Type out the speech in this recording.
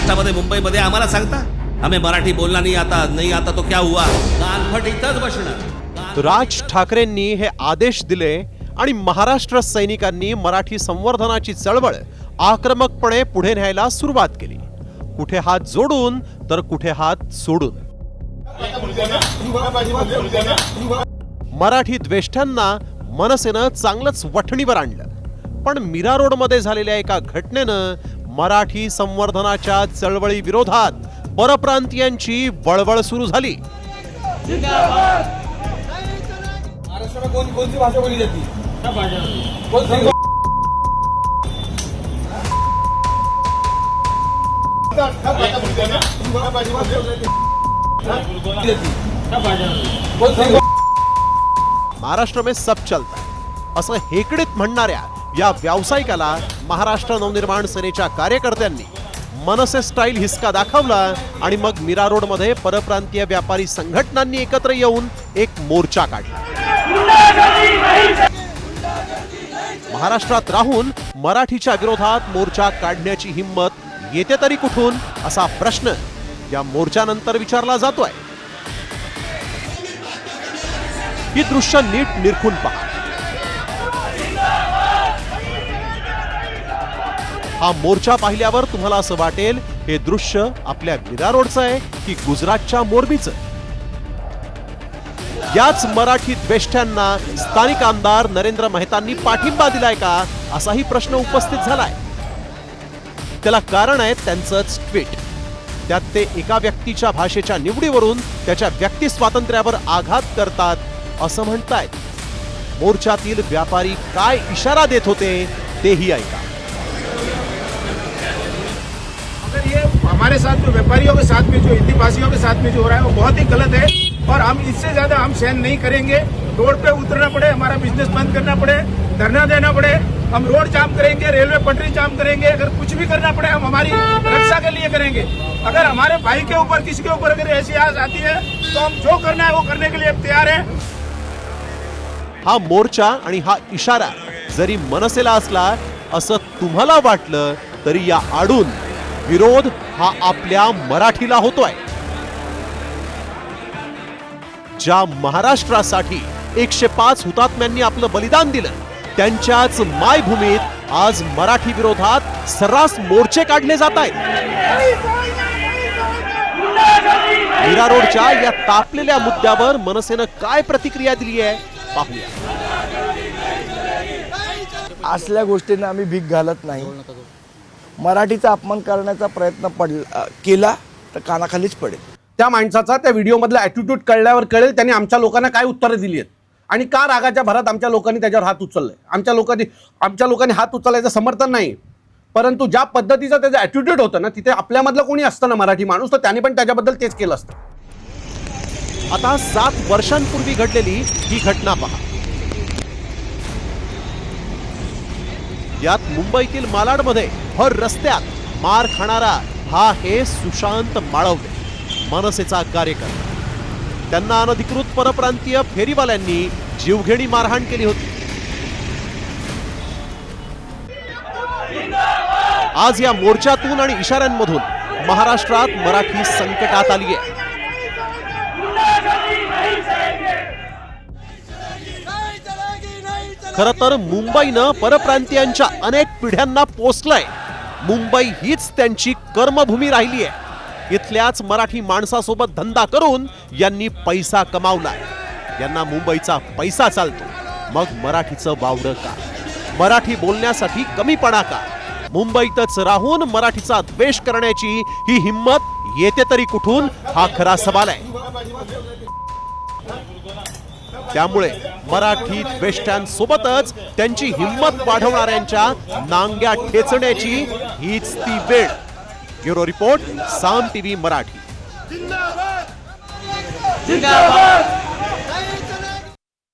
महाराष्ट्रामध्ये मुंबईमध्ये आम्हाला सांगता आम्ही मराठी बोलला नाही आता तो क्या हुआ? कानफट इथंच बसणार. राज ठाकरेंनी हे आदेश दिले आणि महाराष्ट्र सैनिकांनी मराठी संवर्धनाची चळवळ आक्रमकपणे पुढे न्यायला सुरुवात केली. कुठे हात जोडून तर कुठे हात सोडून. मराठी द्वेष्टांना मनसेनं चांगलंच वठणीवर आणलं. पण मीरा रोड मध्ये झालेल्या एका घटनेनं मराठी संवर्धनाच्या चळवळी विरोधात परप्रांतीयांची वळवळ सुरू झाली. कौन सी भाषा बोली जाती है? महाराष्ट्र में सब चलता है असं हेकडीत म्हणणाऱ्या या व्यावसायिकाला महाराष्ट्र नवनिर्माण सेनेच्या कार्यकर्त्यांनी मनसे स्टाईल हिसका दाखवला आणि मग मीरा रोड मध्ये परप्रांतीय व्यापारी संघटनांनी एकत्र येऊन एक मोर्चा काढला. महाराष्ट्रात राहून मराठीच्या विरोधात मोर्चा काढण्याची हिंमत येते तरी कुठून असा प्रश्न या मोर्चानंतर विचारला जातोय. ही दृश्य नीट निरखून पहा. हा मोर्चा पाहिल्यावर तुम्हाला असं वाटेल हे दृश्य आपल्या मीरा रोडचं आहे की गुजरातच्या मोरबीचं. याच मराठी द्वेष्ट्यांना स्थानिक आमदार नरेंद्र मेहतांनी पाठिंबा दिलाय का असाही प्रश्न उपस्थित झालाय. त्याला कारण आहे त्यांचंच ट्विट. त्यात ते एका व्यक्तीच्या भाषेच्या निवडीवरून त्याच्या व्यक्ती स्वातंत्र्यावर आघात करतात असं म्हणतायत. मोर्चातील व्यापारी काय इशारा देत होते तेही ऐका. हमारे साथ जो व्यापारियों के साथ में जो हिंदी भाषियों के साथ में जो हो रहा है वो बहुत ही गलत है और हम इससे ज्यादा हम सहन नहीं करेंगे. रोड पे उतरना पड़े, हमारा बिजनेस बंद करना पड़े, धरना देना पड़े, हम रोड जाम करेंगे, रेलवे पटरी जाम करेंगे, अगर कुछ भी करना पड़े हम हमारी रक्षा के लिए करेंगे. अगर हमारे भाई के ऊपर किसी के ऊपर अगर ऐसी आस आती है तो हम जो करना है वो करने के लिए तैयार है. हा मोर्चा आणि हा इशारा जरी मनसेला असला असं तुम्हाला वाटलं तरी या आडून विरोध हा आपल्या मराठीला होतोय. ज्या महाराष्ट्रासाठी 105 हुतात्म्यांनी आपलं बलिदान दिलं त्यांच्याच मायभूमीत आज मराठी विरोधात सर्रास मोर्चे काढले जात आहेत. मीरा रोडच्या या तापलेल्या मुद्द्यावर मनसेनं काय प्रतिक्रिया दिली आहे पाहूया. असल्या गोष्टींना आम्ही भीक घालत नाही. मराठीचा अपमान करण्याचा प्रयत्न केला तर कानाखालीच पडेल. त्या माणसाचा त्या व्हिडिओमधला ॲटिट्यूड कळल्यावर कळेल त्यांनी आमच्या लोकांना काय उत्तरं दिली आहेत आणि का रागाच्या भरात आमच्या लोकांनी त्याच्यावर हात उचललाय. आमच्या लोकांनी हात उचलायचं समर्थन नाही, परंतु ज्या पद्धतीचं त्याचं ॲटिट्यूड होतं ना तिथे आपल्यामधलं कोणी असतं ना मराठी माणूस तर त्याने पण त्याच्याबद्दल तेच केलं असतं. आता 7 वर्षांपूर्वी घडलेली ही घटना पहा. यात मुंबईतील मालाडमध्ये भर रस्त्यात मार खाणारा हा हे सुशांत माळवले मनसेचा कार्यकर्ता. त्यांना अनधिकृत परप्रांतीय फेरीवाल्यांनी जीवघेणी मारहाण केली होती. आज या मोर्चातून आणि इशाऱ्यांमधून महाराष्ट्रात मराठी संकटात आली आहे. खरं तर मुंबईनं परप्रांतीयांच्या अनेक पिढ्यांना पोसलंय. मुंबई हीच त्यांची कर्मभूमी राहिली आहे. इथल्याच मराठी माणसासोबत धंदा करून यांनी पैसा कमावलाय. यांना मुंबईचा पैसा चालतो. मग मराठीचं वावडं का? मराठी बोलण्यासाठी कमीपणा का? मुंबईतच राहून मराठीचा द्वेष करण्याची ही हिंमत येते तरी कुठून हा खरा सवाल आहे. त्यामुळे मराठी द्वेष्ट्यांसोबतच त्यांची हिंमत वाढवणाऱ्यांच्या नांग्या ठेचण्याची हीच ती वेळ. ब्युरो रिपोर्ट, साम टीव्ही मराठी.